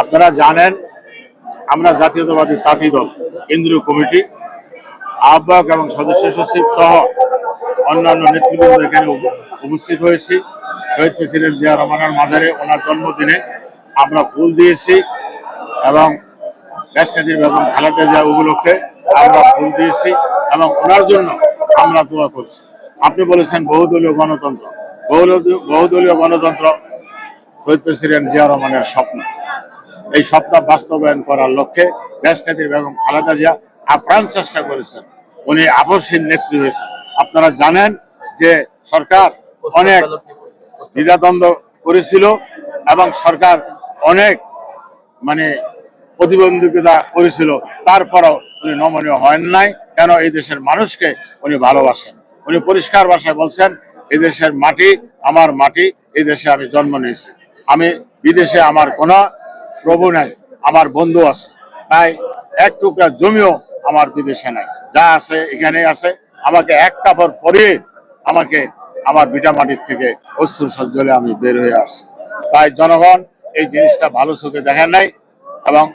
আপনারা জানেন আমরা জাতীয়তাবাদী তাঁতি দল কেন্দ্রীয় কমিটি আহ্বায়ক এবং সদস্য সচিব সহ অন্যান্য নেতৃবৃন্দ এখানে উপস্থিত হয়েছি। শহীদ প্রেসিডেন্ট জিয়া রহমানের মাজারে ওনার জন্মদিনে আমরা ফুল দিয়েছি এবং দেশনেত্রী বেগম খালেদা জিয়া উপলক্ষে আমরা ফুল দিয়েছি এবং ওনার জন্য আমরা দোয়া করছি। আপনি বলেছেন বহুদলীয় গণতন্ত্র, বহুদলীয় গণতন্ত্র শহীদ প্রেসিডেন্ট জিয়া রহমানের স্বপ্ন। এই স্বপ্ন বাস্তবায়ন করার লক্ষ্যে দেশনেত্রী বেগম খালেদা জিয়া আপ্রাণ চেষ্টা করেছেন। উনি আপসহীন নেত্রী হয়েছেন। আপনারা জানেন যে সরকার অনেক দ্বিধাদ্বন্দ্ব করেছিল এবং সরকার অনেক প্রতিবন্ধকতা করেছিল, তারপরও উনি নমনীয় হন নাই। কেন? এই দেশের মানুষকে উনি ভালোবাসেন। উনি পরিষ্কার ভাষায় বলছেন, এই দেশের মাটি আমার মাটি, এই দেশে আমি জন্ম নিয়েছি, আমি বিদেশে আমার কোনো প্রভু নাই, আমার বন্ধু আছে, তাই এক টুকরা জমিও আমার বিদেশে নাই, যা আছে এখানেই আছে। আমাকে এক কাপড় পরিয়ে আমাকে আমার ভিটা মাটির থেকে অশ্রু সজ্জলে আমি বের হয়ে আসছি। তাই জনগণ এই জিনিসটা ভালো চোখে দেখেন নাই এবং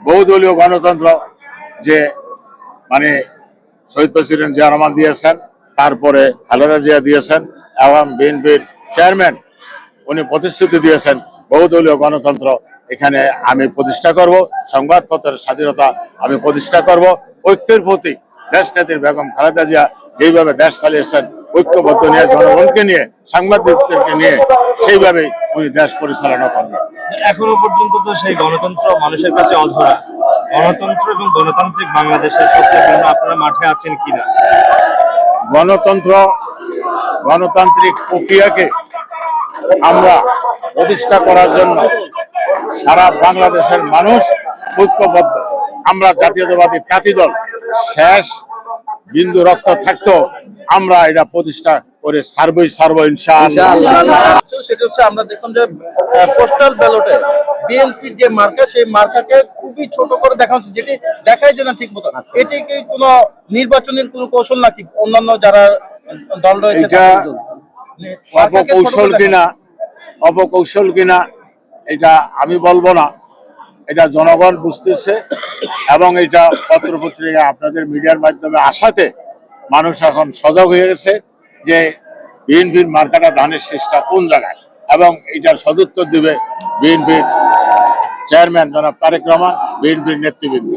বহুদলীয় গণতন্ত্র যে শহীদ প্রেসিডেন্ট জিয়া রহমান দিয়েছেন, তারপরে খালেদা জিয়া দিয়েছেন এবং বিএনপির চেয়ারম্যান উনি প্রতিশ্রুতি দিয়েছেন বহুদলীয় গণতন্ত্র এখানে আমি প্রতিষ্ঠা করব, সংবাদপত্রের স্বাধীনতা আমি প্রতিষ্ঠা করব। ঐক্যের প্রতীক দেশনেত্রী বেগম খালেদা জিয়া যেইভাবে দেশ চালিয়েছেন ঐক্যবদ্ধ নিয়ে, জনগণকে নিয়ে, সাংবাদিকদেরকে নিয়ে, সেইভাবেই উনি দেশ পরিচালনা করবেন। এখনো পর্যন্ত তো সেই গণতন্ত্র মানুষের কাছে অধরা। গণতন্ত্র এবং গণতান্ত্রিক বাংলাদেশের স্বপ্নের জন্য আপনারা মাঠে আছেন কিনা? গণতান্ত্রিক প্রক্রিয়াকে আমরা প্রতিষ্ঠা করার জন্য সারা বাংলাদেশের মানুষ ঐক্যবদ্ধ। আমরা জাতীয়তাবাদী তাঁতি দল শেষ বিন্দু রক্ত থাকতো আমরা এটা প্রতিষ্ঠা করে সারবো ইনশাআল্লাহ। সেটা হচ্ছে আমরা দেখুন যে পোস্টাল ব্যালটে বিএনপির যে মার্কা, সেই মার্কাকে খুবই ছোট করে দেখা হচ্ছে, যেটি দেখাই যায় না ঠিক মতো। এটি কি কোনো নির্বাচনের কোনো কৌশল নাকি অন্যান্য যারা দল রয়েছে অপকৌশল কিনা এটা আমি বলবো না, এটা জনগণ বুঝতেছে এবং এটা পত্রপত্রিকা আপনাদের মিডিয়ার মাধ্যমে আসাতে মানুষ এখন সজাগ হয়ে গেছে যে বিএনপির মার্কাটা ধানের শীষটা কোন জায়গায়, এবং এটার সদুত্তর দিবে বিএনপির চেয়ারম্যান জনাব তারেক রহমান, বিএনপির নেতৃবৃন্দ।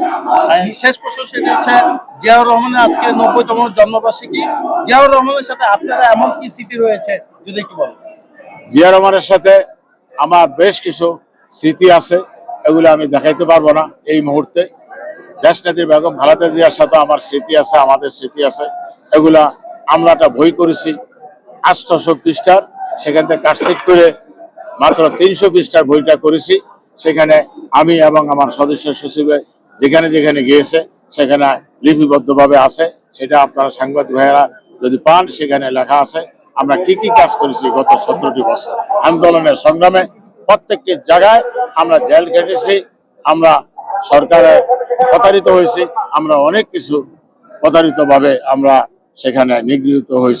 শেষ প্রশ্ন সেটা হচ্ছে, জিয়াউর রহমানের আজকে ৯০তম জন্মবার্ষিকী, জিয়াউর রহমানের সাথে আপনারা এমন কি স্মৃতি রয়েছে যদি একটু বলেন? জিয়া রহমানের সাথে আমার বেশ কিছু স্মৃতি আছে, এগুলো আমি দেখাইতে পারবো না এই মুহূর্তে। দেশনেত্রী বেগম খালেদা জিয়ার সাথে আমার স্মৃতি আছে, আমাদের স্মৃতি আছে। এগুলা আমরা একটা বই করেছি ৮০০ পৃষ্ঠার, সেখান থেকে কাটছিট করে মাত্র ৩০০ পৃষ্ঠার বইটা করেছি। সেখানে আমি এবং আমার সদস্য সচিবে যেখানে যেখানে গিয়েছে সেখানে লিপিবদ্ধভাবে আছে, সেটা আপনারা সাংবাদিক ভাইয়েরা যদি পান সেখানে লেখা আছে আমরা কি কি কাজ করেছি গত ১৭টি বছর আন্দোলনের সংগ্রামে। প্রত্যেকটি জায়গায় আমরা জেল কেটেছি, আমরা সরকারে প্রতারিত হয়েছি, আমরা অনেক কিছু প্রতারিত ভাবে আমরা সেখানে নিগৃহীত হয়েছি।